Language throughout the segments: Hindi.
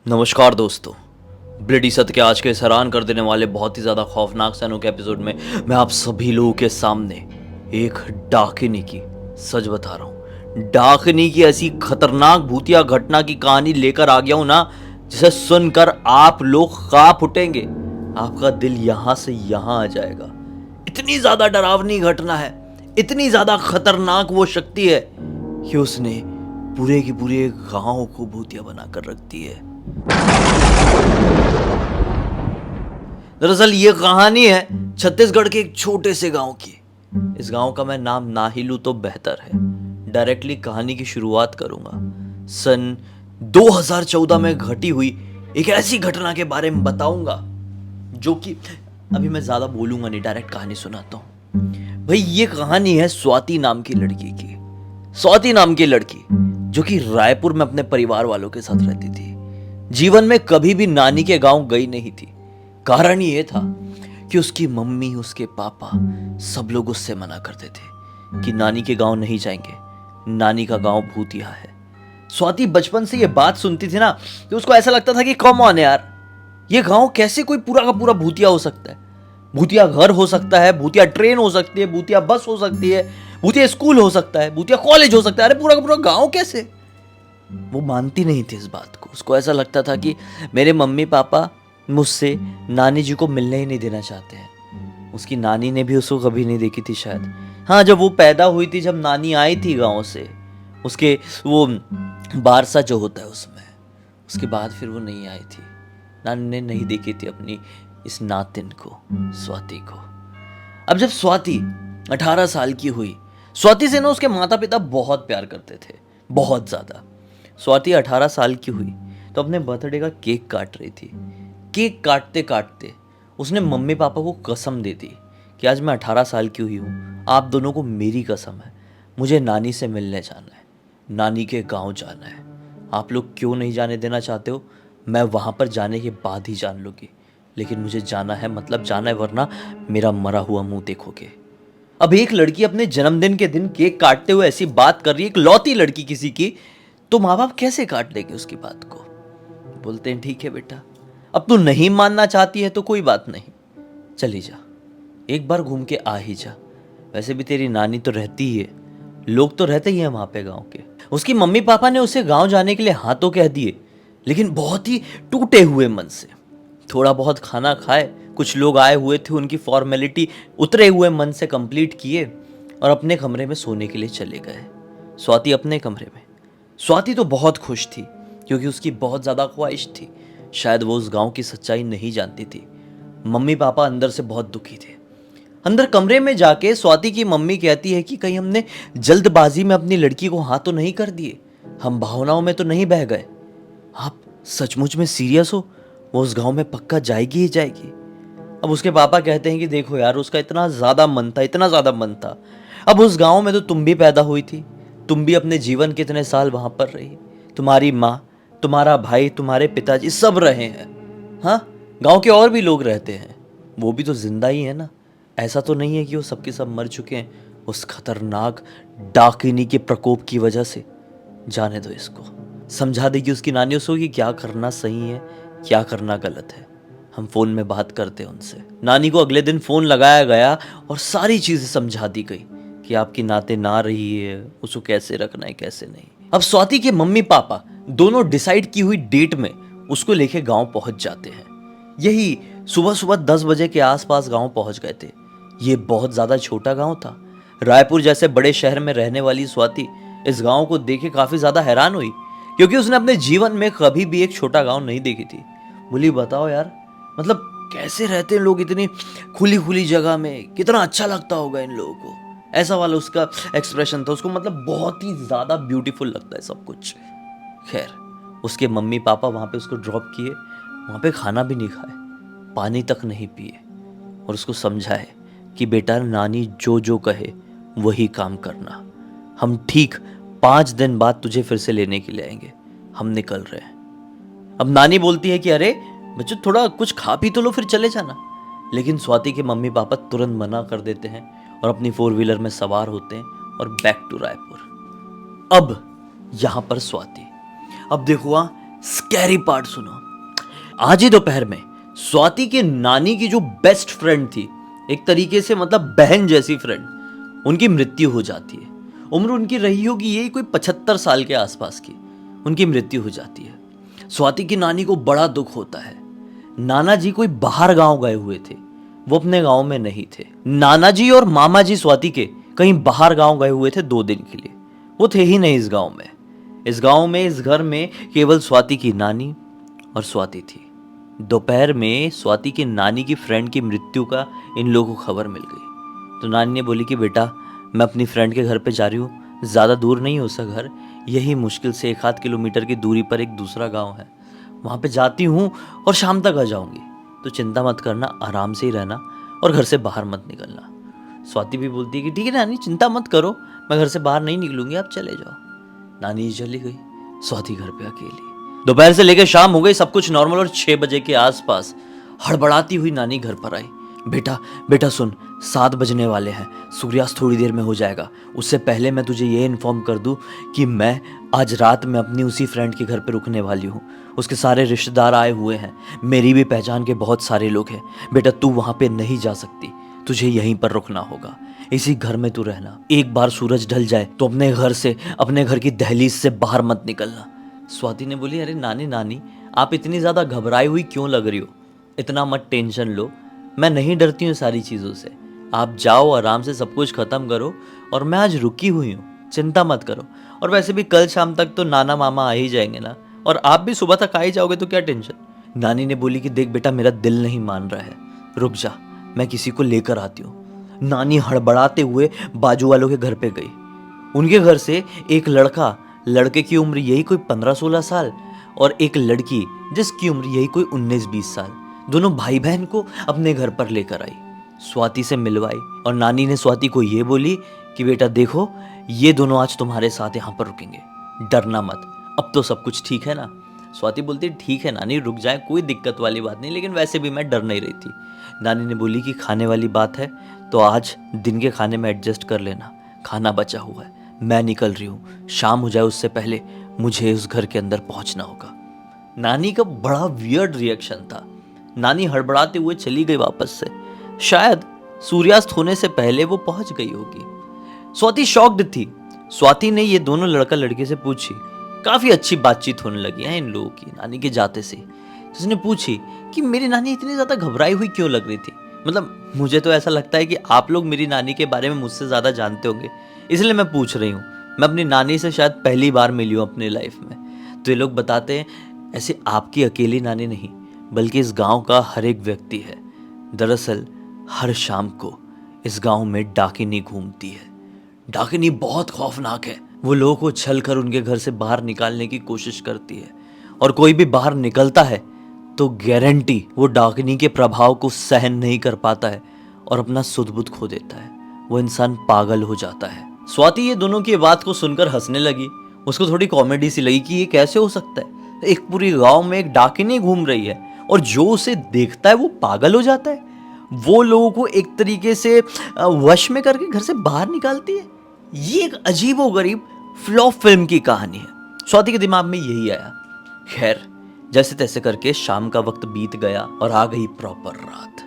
नमस्कार दोस्तों। ब्रिटिश सत्य के आज के इस हैरान कर देने वाले बहुत ही ज़्यादा खौफनाक से अनोखे एपिसोड में मैं आप सभी लोगों के सामने एक डाकिनी की, सच बता रहा हूँ, डाकिनी की ऐसी खतरनाक भूतिया घटना की कहानी लेकर आ गया हूँ ना, जिसे सुनकर आप लोग कांप उठेंगे। आपका दिल यहाँ से यहाँ आ जाएगा। इतनी ज़्यादा डरावनी घटना है, इतनी ज़्यादा खतरनाक वो शक्ति है कि उसने पूरे की पूरे गांव को भूतिया बनाकर रख दी है। दरअसल ये कहानी है छत्तीसगढ़ के एक छोटे से गांव की। इस गांव का मैं नाम ना ही लूं तो बेहतर है। डायरेक्टली कहानी की शुरुआत करूंगा। सन 2014 में घटी हुई एक ऐसी घटना के बारे में बताऊंगा जो कि अभी मैं ज्यादा बोलूंगा नहीं, डायरेक्ट कहानी सुनाता हूं। भाई ये कहानी है स्वाति नाम की लड़की की। स्वाति नाम की लड़की जो कि रायपुर में अपने परिवार वालों के साथ रहती थी। जीवन में कभी भी नानी के गांव गई नहीं थी। कारण ये था कि उसकी मम्मी, उसके पापा सब लोग उससे मना करते थे कि नानी के गांव नहीं जाएंगे, नानी का गांव भूतिया है। स्वाति बचपन से ये बात सुनती थी ना, तो उसको ऐसा लगता था कि कम ऑन यार, ये गांव कैसे कोई पूरा का पूरा भूतिया हो सकता है। भूतिया घर हो सकता है, भूतिया ट्रेन हो सकती है, भूतिया बस हो सकती है, भूतिया स्कूल हो सकता है, भूतिया कॉलेज हो सकता है। अरे पूरा का पूरा गांव कैसे? वो मानती नहीं थी इस बात को। उसको ऐसा लगता था कि मेरे मम्मी पापा मुझसे नानी जी को मिलने ही नहीं देना चाहते हैं। उसकी नानी ने भी उसको कभी नहीं देखी थी शायद। हाँ, जब वो पैदा हुई थी, जब नानी आई थी गांव से, उसके वो बारसा जो होता है उसमें, उसके बाद फिर वो नहीं आई थी। नानी ने नहीं देखी थी अपनी इस नातिन को, स्वाति को। अब जब स्वाति 18 साल की हुई, स्वाति से ना उसके माता पिता बहुत प्यार करते थे, बहुत ज्यादा। स्वाति 18 साल की हुई तो अपने बर्थडे का केक काट रही थी। केक काटते काटते उसने मम्मी पापा को कसम दे दी कि आज मैं 18 साल की हुई हूँ, आप दोनों को मेरी कसम है, मुझे नानी से मिलने जाना है, नानी के गांव जाना है। आप लोग क्यों नहीं जाने देना चाहते हो, मैं वहाँ पर जाने के बाद ही जान लूँगी, लेकिन मुझे जाना है, मतलब जाना है, वरना मेरा मरा हुआ मुंह देखोगे। अब एक लड़की अपने जन्मदिन के दिन केक काटते हुए ऐसी बात कर रही है, एक लौती लड़की किसी की, तो माँ बाप कैसे काट लेंगे उसकी बात को। बोलते हैं ठीक है बेटा, अब तू नहीं मानना चाहती है तो कोई बात नहीं, चली जा, एक बार घूम के आ ही जा। वैसे भी तेरी नानी तो रहती ही है, लोग तो रहते ही हैं वहां पे गांव के। उसकी मम्मी पापा ने उसे गांव जाने के लिए हाँ तो कह दिए, लेकिन बहुत ही टूटे हुए मन से। थोड़ा बहुत खाना खाए, कुछ लोग आए हुए थे, उनकी फॉर्मेलिटी उतरे हुए मन से कंप्लीट किए और अपने कमरे में सोने के लिए चले गए। स्वाति अपने कमरे में। स्वाति तो बहुत खुश थी क्योंकि उसकी बहुत ज़्यादा ख्वाहिश थी। शायद वो उस गांव की सच्चाई नहीं जानती थी। मम्मी पापा अंदर से बहुत दुखी थे। अंदर कमरे में जाके स्वाति की मम्मी कहती है कि कहीं हमने जल्दबाजी में अपनी लड़की को हाँ तो नहीं कर दिए, हम भावनाओं में तो नहीं बह गए। आप सचमुच में सीरियस हो? वो उस गांव में पक्का जाएगी ही जाएगी। अब उसके पापा कहते हैं कि देखो यार, उसका इतना ज़्यादा मन था, इतना ज़्यादा मन था। अब उस गांव में तो तुम भी पैदा हुई थी, तुम भी अपने जीवन के इतने साल वहां पर रही, तुम्हारी माँ, तुम्हारा भाई, तुम्हारे पिताजी सब रहे हैं। हाँ, गांव के और भी लोग रहते हैं, वो भी तो जिंदा ही है ना। ऐसा तो नहीं है कि वो सबके सब मर चुके हैं उस खतरनाक डाकिनी के प्रकोप की वजह से। जाने दो इसको, समझा देगी उसकी नानी उसको कि क्या करना सही है, क्या करना गलत है। हम फोन में बात करते हैं उनसे। नानी को अगले दिन फोन लगाया गया और सारी चीजें समझा दी गई कि आपकी नाते ना रही है, उसको कैसे रखना है, कैसे नहीं। अब स्वाति के मम्मी पापा दोनों डिसाइड की हुई डेट में उसको लेके गांव पहुंच जाते हैं। यही सुबह सुबह 10 बजे के आसपास गांव पहुंच गए थे। ये बहुत ज्यादा छोटा गांव था। रायपुर जैसे बड़े शहर में रहने वाली स्वाति इस गांव को देखे काफी ज्यादा हैरान हुई, क्योंकि उसने अपने जीवन में कभी भी एक छोटा गांव नहीं देखी थी। बोली बताओ यार, मतलब कैसे रहते हैं लोग इतनी खुली खुली जगह में, कितना अच्छा लगता होगा इन लोगों को। ऐसा वाला उसका एक्सप्रेशन था। उसको मतलब बहुत ही ज़्यादा ब्यूटीफुल लगता है सब कुछ। खैर, उसके मम्मी पापा वहाँ पे उसको ड्रॉप किए, वहाँ पे खाना भी नहीं खाए, पानी तक नहीं पिए, और उसको समझाए कि बेटा नानी जो जो कहे वही काम करना, हम ठीक 5 दिन बाद तुझे फिर से लेने के लिए आएंगे, हम निकल रहे हैं। अब नानी बोलती है कि अरे बच्चों, थोड़ा कुछ खा पी तो लो, फिर चले जाना। लेकिन स्वाति के मम्मी पापा तुरंत मना कर देते हैं और अपनी 4 व्हीलर में सवार होते हैं और बैक टू रायपुर। अब यहां पर स्वाति, अब देखो स्कैरी पार्ट सुनो। आज ही दोपहर में स्वाति के नानी की जो बेस्ट फ्रेंड थी, एक तरीके से मतलब बहन जैसी फ्रेंड, उनकी मृत्यु हो जाती है। उम्र उनकी रही होगी यही कोई 75 साल के आसपास की। उनकी मृत्यु हो जाती है। स्वाति की नानी को बड़ा दुख होता है। नाना जी कोई बाहर गांव गए हुए थे, वो अपने गांव में नहीं थे। नाना जी और मामा जी स्वाति के कहीं बाहर गांव गए हुए थे 2 दिन के लिए। वो थे ही नहीं इस गांव में। इस गांव में, इस घर में केवल स्वाति की नानी और स्वाति थी। दोपहर में स्वाति की नानी की फ्रेंड की मृत्यु का इन लोगों को खबर मिल गई। तो नानी ने बोली कि बेटा, मैं अपनी फ्रेंड के घर पे जा रही हूँ, ज़्यादा दूर नहीं है उसका घर, यही मुश्किल से 1-8 किलोमीटर की दूरी पर एक दूसरा गांव है, वहाँ पे जाती हूँ और शाम तक आ जाऊँगी। तो चिंता मत करना, आराम से ही रहना और घर से बाहर मत निकलना। स्वाति भी बोलती है कि ठीक है नानी, चिंता मत करो, मैं घर से बाहर नहीं निकलूंगी, आप चले जाओ। नानी चली गई, स्वाति घर पे अकेली। दोपहर से लेकर शाम हो गई, सब कुछ नॉर्मल, और 6 बजे के आसपास हड़बड़ाती हुई नानी घर पर आई। बेटा बेटा सुन, 7 बजने वाले हैं, सूर्यास्त थोड़ी देर में हो जाएगा। उससे पहले मैं तुझे ये इन्फॉर्म कर दूं कि मैं आज रात में अपनी उसी फ्रेंड के घर पे रुकने वाली हूँ। उसके सारे रिश्तेदार आए हुए हैं, मेरी भी पहचान के बहुत सारे लोग हैं। बेटा तू वहाँ पे नहीं जा सकती, तुझे यहीं पर रुकना होगा, इसी घर में तू रहना। एक बार सूरज ढल जाए तो अपने घर से, अपने घर की दहलीज से बाहर मत निकलना। स्वाति ने बोली, अरे नानी आप इतनी ज़्यादा घबराई हुई क्यों लग रही हो? इतना मत टेंशन लो, मैं नहीं डरती हूँ सारी चीज़ों से। आप जाओ, आराम से सब कुछ ख़त्म करो, और मैं आज रुकी हुई हूँ, चिंता मत करो। और वैसे भी कल शाम तक तो नाना मामा आ ही जाएंगे ना, और आप भी सुबह तक आ ही जाओगे, तो क्या टेंशन। नानी ने बोली कि देख बेटा, मेरा दिल नहीं मान रहा है, रुक जा, मैं किसी को लेकर आती हूँ। नानी हड़बड़ाते हुए बाजू वालों के घर पे गई। उनके घर से एक लड़का, लड़के की उम्र यही कोई 15-16 साल, और एक लड़की जिसकी उम्र यही कोई 19-20 साल, दोनों भाई बहन को अपने घर पर लेकर आई। स्वाति से मिलवाई, और नानी ने स्वाति को ये बोली कि बेटा देखो, ये दोनों आज तुम्हारे साथ यहाँ पर रुकेंगे, डरना मत, अब तो सब कुछ ठीक है ना। स्वाति बोलती ठीक है नानी, रुक जाए, कोई दिक्कत वाली बात नहीं, लेकिन वैसे भी मैं डर नहीं रही थी। नानी ने बोली कि खाने वाली बात है तो आज दिन के खाने में एडजस्ट कर लेना, खाना बचा हुआ है, मैं निकल रही हूँ, शाम हो जाए उससे पहले मुझे उस घर के अंदर पहुँचना होगा। नानी का बड़ा वियर्ड रिएक्शन था। नानी हड़बड़ाते हुए चली गई वापस से, शायद सूर्यास्त होने से पहले वो पहुंच गई होगी। स्वाति शॉक्ड थी। स्वाति ने ये दोनों लड़का लड़के से पूछी, काफी अच्छी बातचीत होने लगी है इन लोगों की नानी के जाते से। उसने पूछी कि मेरी नानी इतनी ज्यादा घबराई हुई क्यों लग रही थी। मतलब मुझे तो ऐसा लगता है कि आप लोग मेरी नानी के बारे में मुझसे ज्यादा जानते होंगे, इसलिए मैं पूछ रही हूँ। मैं अपनी नानी से शायद पहली बार मिली हूँ अपनी लाइफ में। तो ये लोग बताते हैं ऐसे आपकी अकेली नानी नहीं, बल्कि इस गांव का हर एक व्यक्ति है। दरअसल हर शाम को इस गांव में डाकिनी घूमती है। डाकिनी बहुत खौफनाक है, वो लोगों को छल कर उनके घर से बाहर निकालने की कोशिश करती है, और कोई भी बाहर निकलता है तो गारंटी वो डाकिनी के प्रभाव को सहन नहीं कर पाता है और अपना सुध-बुध खो देता है, वो इंसान पागल हो जाता है। स्वाति ये दोनों की बात को सुनकर हंसने लगी। उसको थोड़ी कॉमेडी सी लगी कि ये कैसे हो सकता है, एक पूरी गांव में एक डाकिनी घूम रही है और जो उसे देखता है वो पागल हो जाता है, वो लोगों को एक तरीके से वश में करके घर से बाहर निकालती है। ये एक अजीबोगरीब फ्लॉप फिल्म की कहानी है। स्वाति के दिमाग में यही आया। खैर, जैसे तैसे करके शाम का वक्त बीत गया और आ गई प्रॉपर रात।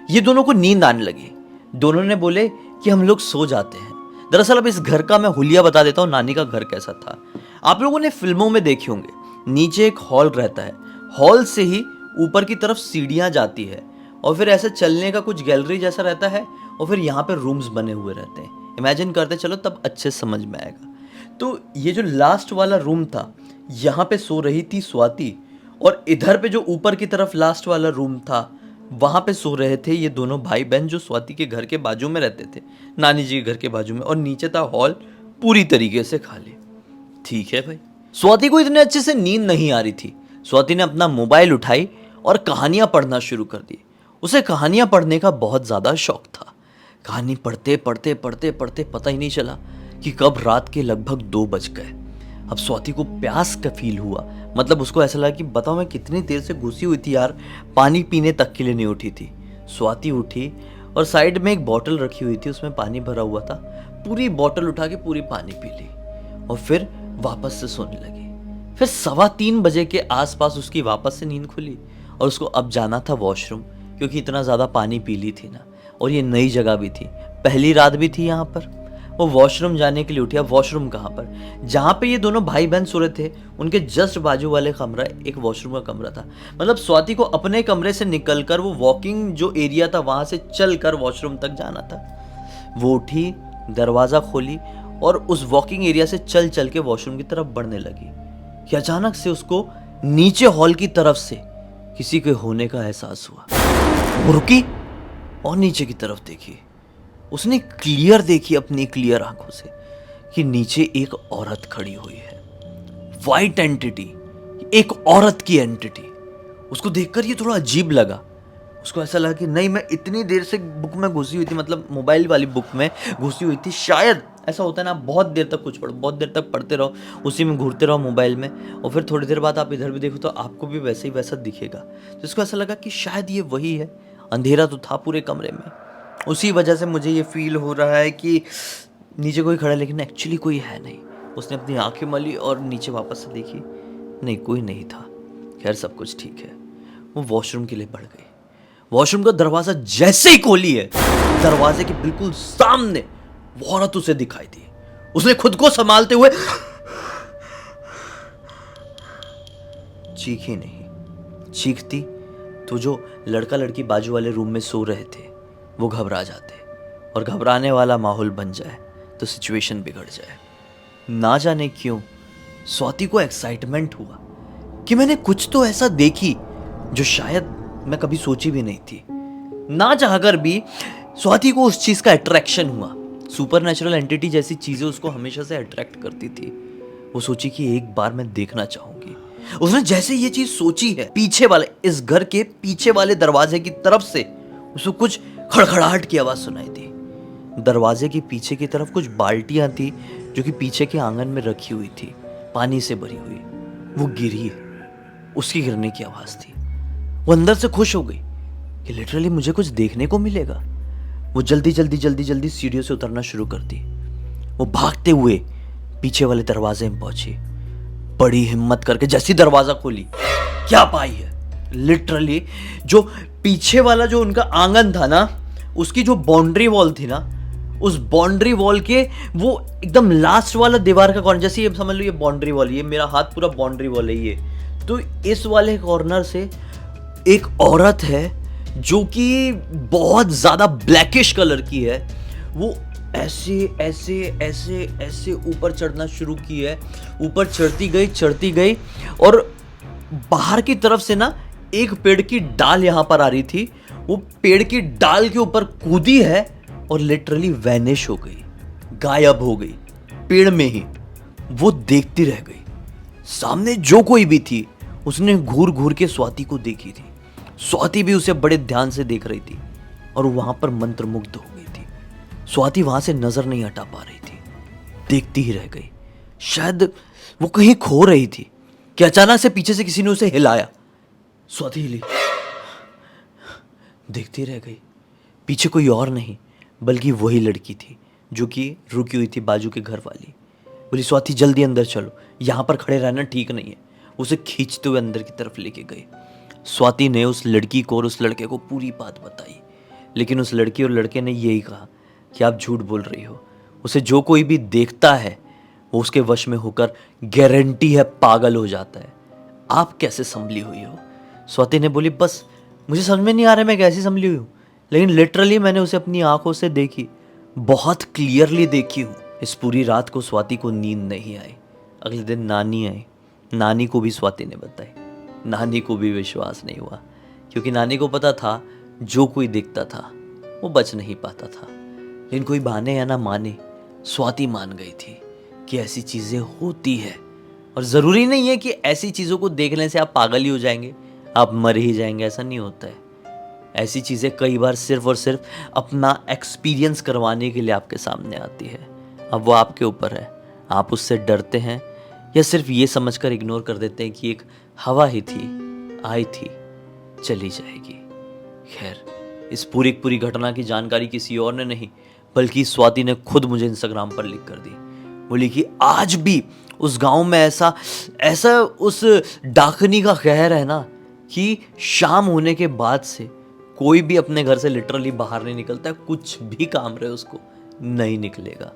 ये दोनों को नींद आने लगी। दोनों ने बोले कि हम लोग सो जाते हैं। दरअसल अब इस घर का मैं हुलिया बता देता हूँ, नानी का घर कैसा था। आप लोगों ने फिल्मों में देखे होंगे, नीचे एक हॉल रहता है, हॉल से ही ऊपर की तरफ सीढ़ियाँ जाती है, और फिर ऐसे चलने का कुछ गैलरी जैसा रहता है, और फिर यहाँ पे रूम्स बने हुए रहते हैं। इमेजिन करते चलो, तब अच्छे समझ में आएगा। तो ये जो लास्ट वाला रूम था, यहाँ पे सो रही थी स्वाति, और इधर पे जो ऊपर की तरफ लास्ट वाला रूम था, वहाँ पे सो रहे थे ये दोनों भाई बहन जो स्वाति के घर के बाजू में रहते थे, नानी जी के घर के बाजू में, और नीचे था हॉल पूरी तरीके से खाली। ठीक है भाई, स्वाति को इतने अच्छे से नींद नहीं आ रही थी। स्वाति ने अपना मोबाइल उठाई और कहानियां पढ़ना शुरू कर दी। उसे कहानियां पढ़ने का बहुत ज़्यादा शौक था। कहानी पढ़ते पढ़ते पढ़ते पढ़ते पता ही नहीं चला कि कब रात के लगभग 2 बज गए। अब स्वाति को प्यास का फील हुआ, मतलब उसको ऐसा लगा कि बताओ मैं कितनी देर से घुसी हुई थी यार, पानी पीने तक के लिए नहीं उठी थी। स्वाति उठी और साइड में एक बॉटल रखी हुई थी, उसमें पानी भरा हुआ था। पूरी बॉटल उठा के पूरी पानी पी ली और फिर वापस से सोने लगी। फिर 3:15 के आसपास उसकी वापस से नींद खुली और उसको अब जाना था वॉशरूम, क्योंकि इतना ज़्यादा पानी पी ली थी ना, और ये नई जगह भी थी, पहली रात भी थी यहाँ पर। वो वॉशरूम जाने के लिए उठी। अब वॉशरूम कहाँ पर? जहाँ पे ये दोनों भाई बहन सो रहे थे उनके जस्ट बाजू वाले कमरा एक वॉशरूम का कमरा था। मतलब स्वाति को अपने कमरे से निकलकर वो वॉकिंग जो एरिया था वहाँ से चल कर वॉशरूम तक जाना था। वो उठी, दरवाज़ा खोली और उस वॉकिंग एरिया से चल चल के वॉशरूम की तरफ बढ़ने लगी कि अचानक से उसको नीचे हॉल की तरफ से किसी के होने का एहसास हुआ। वो रुकी और नीचे की तरफ देखी। उसने क्लियर देखी अपनी क्लियर आंखों से कि नीचे एक औरत खड़ी हुई है, वाइट एंटिटी, एक औरत की एंटिटी। उसको देखकर ये थोड़ा अजीब लगा। उसको ऐसा लगा कि नहीं, मैं इतनी देर से बुक में घुसी हुई थी, मतलब मोबाइल वाली बुक में घुसी हुई थी, शायद ऐसा होता है ना, बहुत देर तक कुछ पढ़ो, बहुत देर तक पढ़ते रहो, उसी में घूरते रहो मोबाइल में, और फिर थोड़ी देर बाद आप इधर भी देखो तो आपको भी वैसे ही वैसा दिखेगा। तो इसको ऐसा लगा कि शायद ये वही है। अंधेरा तो था पूरे कमरे में, उसी वजह से मुझे ये फील हो रहा है कि नीचे कोई खड़ा है, लेकिन एक्चुअली कोई है नहीं। उसने अपनी आंखें मली और नीचे वापस से देखी, नहीं, कोई नहीं था। खैर, सब कुछ ठीक है। वो वॉशरूम के लिए बढ़ गई। वॉशरूम का दरवाजा जैसे ही खोली है, दरवाजे के बिल्कुल सामने वो औरत उसे दिखाई दी। उसने खुद को संभालते हुए चीखी नहीं। चीखती तो जो लड़का लड़की बाजू वाले रूम में सो रहे थे वो घबरा जाते, और घबराने वाला माहौल बन जाए तो सिचुएशन बिगड़ जाए। ना जाने क्यों स्वाति को एक्साइटमेंट हुआ कि मैंने कुछ तो ऐसा देखी जो शायद मैं कभी सोची भी नहीं थी। ना चाहकर भी स्वाति को उस चीज का अट्रैक्शन हुआ। सुपरनेचुरल एंटिटी जैसी चीजें उसको हमेशा से अट्रैक्ट करती थी। वो सोची कि एक बार मैं देखना चाहूंगी। उसने जैसे ये चीज सोची है, पीछे वाले, इस घर के पीछे वाले दरवाजे की तरफ से उसको कुछ खड़खड़ाहट की आवाज सुनाई दी। दरवाजे के पीछे की तरफ कुछ बाल्टियां थी जो कि पीछे के आंगन में रखी हुई थी, पानी से भरी हुई। वो गिरी, उसकी गिरने की आवाज थी। वो अंदर से खुश हो गई कि लिटरली मुझे कुछ देखने को मिलेगा। वो जल्दी जल्दी जल्दी जल्दी सीढ़ियों से उतरना शुरू कर दी। वो भागते हुए पीछे वाले दरवाजे में पहुंची। बड़ी हिम्मत करके जैसी दरवाजा खोली, क्या पाई है, लिटरली जो पीछे वाला जो उनका आंगन था ना, उसकी जो बाउंड्री वॉल थी ना, उस बाउंड्री वॉल के वो एकदम लास्ट वाला दीवार का कॉर्नर, जैसे ये समझ लो ये बाउंड्री वॉल, ये मेरा हाथ पूरा बाउंड्री वॉल है ये, तो इस वाले कॉर्नर से एक औरत है जो कि बहुत ज्यादा ब्लैकिश कलर की है। वो ऐसे ऐसे ऐसे ऐसे ऊपर चढ़ना शुरू की है। ऊपर चढ़ती गई और बाहर की तरफ से ना एक पेड़ की डाल यहां पर आ रही थी। वो पेड़ की डाल के ऊपर कूदी है और लिटरली वैनिश हो गई, गायब हो गई पेड़ में ही। वो देखती रह गई। सामने जो कोई भी थी उसने घूर घूर के स्वाति को देखी थी। स्वाति भी उसे बड़े ध्यान से देख रही थी और वहां पर मंत्रमुग्ध हो गई थी। स्वाति वहां से नजर नहीं हटा पा रही थी, देखती ही रह गई। शायद वो कहीं खो रही थी कि अचानक से पीछे से किसी ने उसे हिलाया। स्वाति हिली, देखती रह गई। पीछे कोई और नहीं बल्कि वही लड़की थी जो कि रुकी हुई थी, बाजू के घर वाली। बोली, स्वाति जल्दी अंदर चलो, यहां पर खड़े रहना ठीक नहीं है। उसे खींचते हुए अंदर की तरफ लेके गई। स्वाति ने उस लड़की को और उस लड़के को पूरी बात बताई, लेकिन उस लड़की और लड़के ने यही कहा कि आप झूठ बोल रही हो। उसे जो कोई भी देखता है वो उसके वश में होकर गारंटी है पागल हो जाता है। आप कैसे संभली हुई हो? स्वाति ने बोली, बस मुझे समझ में नहीं आ रहा मैं कैसे संभली हुई हूँ, लेकिन लिटरली मैंने उसे अपनी आंखों से देखी, बहुत क्लियरली देखी हूँ। इस पूरी रात को स्वाति को नींद नहीं आई। अगले दिन नानी आई। नानी को भी स्वाति ने बताई। नानी को भी विश्वास नहीं हुआ, क्योंकि नानी को पता था जो कोई देखता था वो बच नहीं पाता था। लेकिन कोई माने या ना माने, स्वाति मान गई थी कि ऐसी चीजें होती है। और जरूरी नहीं है कि ऐसी चीजों को देखने से आप पागल ही हो जाएंगे, आप मर ही जाएंगे, ऐसा नहीं होता है। ऐसी चीजें कई बार सिर्फ और सिर्फ अपना एक्सपीरियंस करवाने के लिए आपके सामने आती है। अब वो आपके ऊपर है, आप उससे डरते हैं या सिर्फ ये समझकर इग्नोर कर देते हैं कि एक हवा ही थी, आई थी, चली जाएगी। खैर, इस पूरी घटना की जानकारी किसी और ने नहीं बल्कि स्वाति ने खुद मुझे इंस्टाग्राम पर लिख कर दी। बोली कि आज भी उस गांव में ऐसा ऐसा उस डाकनी का कहर है ना कि शाम होने के बाद से कोई भी अपने घर से लिटरली बाहर नहीं निकलता, कुछ भी काम रहे उसको नहीं निकलेगा।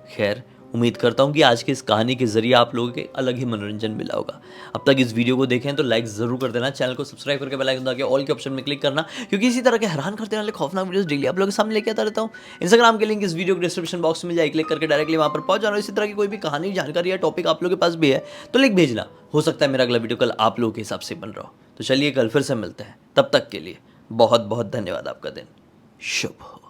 खैर, उम्मीद करता हूँ कि आज की इस कहानी के जरिए आप लोगों के अलग ही मनोरंजन मिला होगा। अब तक इस वीडियो को देखें तो लाइक जरूर कर देना, चैनल को सब्सक्राइब करके बेल आइकन दबा के ऑल के ऑप्शन में क्लिक करना, क्योंकि इसी तरह के हैरान करते वाले खौफनाक वीडियोस डेली आप लोगों के सामने लेके आता रहता हूँ। इंस्टाग्राम के लिंक इस वीडियो के डिस्क्रिप्शन बॉक्स में जाए, क्लिक करके डायरेक्टली वहां पर पहुंच जाना। इसी तरह की कोई भी कहानी, जानकारी या टॉपिक आप लोगों के पास भी है तो लिख भेजना, हो सकता है मेरा अगला वीडियो कल आप लोगों के हिसाब से बन रहा हो। तो चलिए कल फिर से मिलते हैं, तब तक के लिए बहुत बहुत धन्यवाद। आपका दिन शुभ हो।